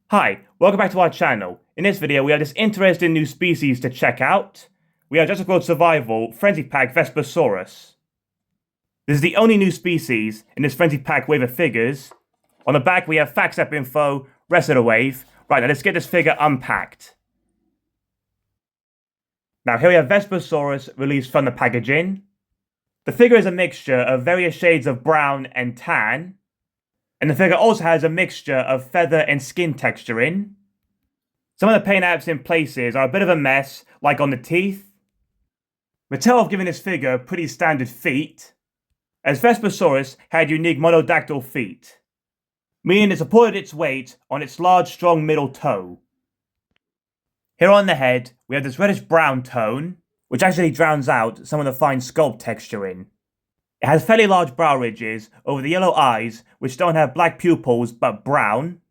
Hi, welcome back to our channel. In this video, we have this interesting new species to check out. We have Jurassic World Survival Frenzy Pack Vespersaurus. This is the only new species in this Frenzy Pack wave of figures. On the back, we have facts app info, rest of the wave. Right, now let's get this figure unpacked. Now here we have Vespersaurus released from the packaging. The figure is a mixture of various shades of brown and tan. And the figure also has a mixture of feather and skin texturing. Some of the paint apps in places are a bit of a mess, like on the teeth. Mattel have given this figure pretty standard feet, as Vespersaurus had unique monodactyl feet, meaning it supported its weight on its large, strong middle toe. Here on the head, we have this reddish-brown tone, which actually drowns out some of the fine sculpt texturing. It has fairly large brow ridges over the yellow eyes, which don't have black pupils but brown,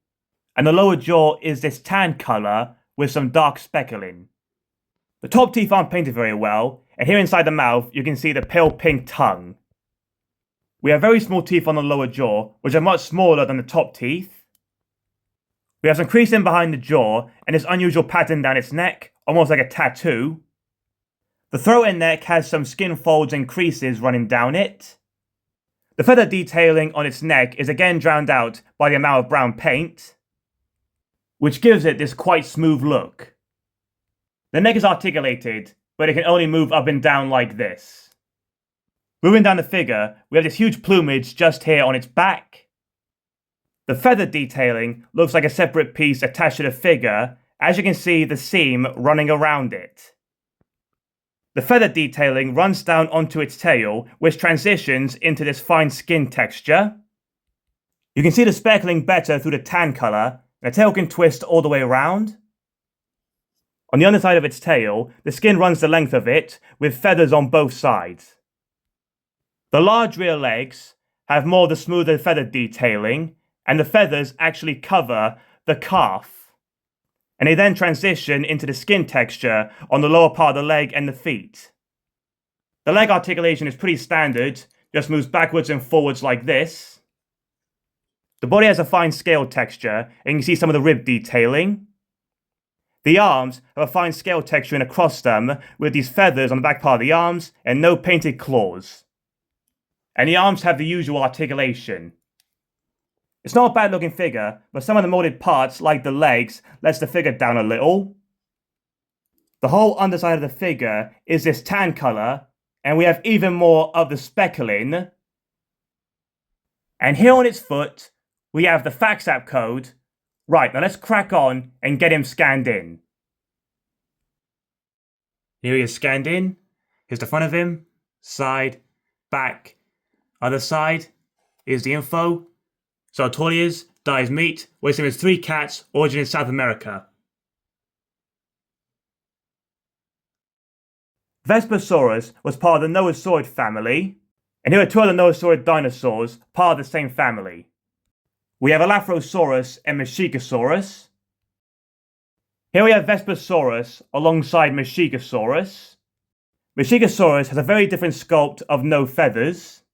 and the lower jaw is this tan colour with some dark speckling. The top teeth aren't painted very well, and here inside the mouth you can see the pale pink tongue. We have very small teeth on the lower jaw, which are much smaller than the top teeth. We have some creasing behind the jaw, and this unusual pattern down its neck, almost like a tattoo. The throat and neck has some skin folds and creases running down it. The feather detailing on its neck is again drowned out by the amount of brown paint, which gives it this quite smooth look. The neck is articulated, but it can only move up and down like this. Moving down the figure, we have this huge plumage just here on its back. The feather detailing looks like a separate piece attached to the figure, as you can see the seam running around it. The feather detailing runs down onto its tail, which transitions into this fine skin texture. You can see the speckling better through the tan colour, and the tail can twist all the way around. On the underside of its tail, the skin runs the length of it, with feathers on both sides. The large rear legs have more of the smoother feather detailing, and the feathers actually cover the calf. And they then transition into the skin texture on the lower part of the leg and the feet. The leg articulation is pretty standard, just moves backwards and forwards like this. The body has a fine scale texture, and you can see some of the rib detailing. The arms have a fine scale texturing across them, with these feathers on the back part of the arms, and no painted claws. And the arms have the usual articulation. It's not a bad looking figure, but some of the molded parts, like the legs, lets the figure down a little. The whole underside of the figure is this tan colour, and we have even more of the speckling. And here on its foot, we have the fax app code. Right, now let's crack on and get him scanned in. Here he is scanned in. Here's the front of him, side, back, other side. Here's the info. So how tall he is, dies meat, weighs him as 3 cats, origin in South America. Vespersaurus was part of the Noasaurid family, and here are 2 other Noasaurid dinosaurs, part of the same family. We have Elaphrosaurus and Mexicosaurus. Here we have Vespersaurus alongside Mexicosaurus. Mexicosaurus has a very different sculpt of no feathers.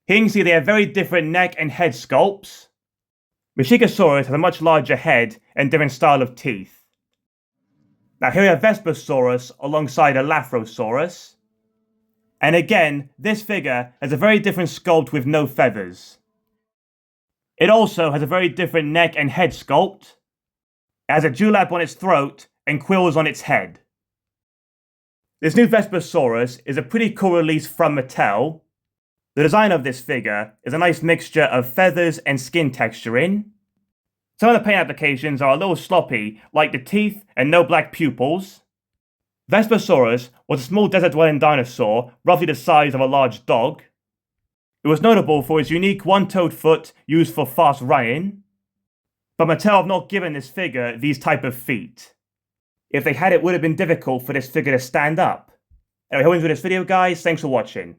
Here you can see they have very different neck and head sculpts. Mexicosaurus has a much larger head and different style of teeth. Now here we have Vespersaurus alongside Elaphrosaurus. And again, this figure has a very different sculpt with no feathers. It also has a very different neck and head sculpt. It has a dewlap on its throat and quills on its head. This new Vespersaurus is a pretty cool release from Mattel. The design of this figure is a nice mixture of feathers and skin texturing. Some of the paint applications are a little sloppy, like the teeth and no black pupils. Vespersaurus was a small desert-dwelling dinosaur, roughly the size of a large dog. It was notable for its unique one-toed foot used for fast running. But Mattel have not given this figure these type of feet. If they had, it would have been difficult for this figure to stand up. Anyway, hope you enjoyed this video, guys. Thanks for watching.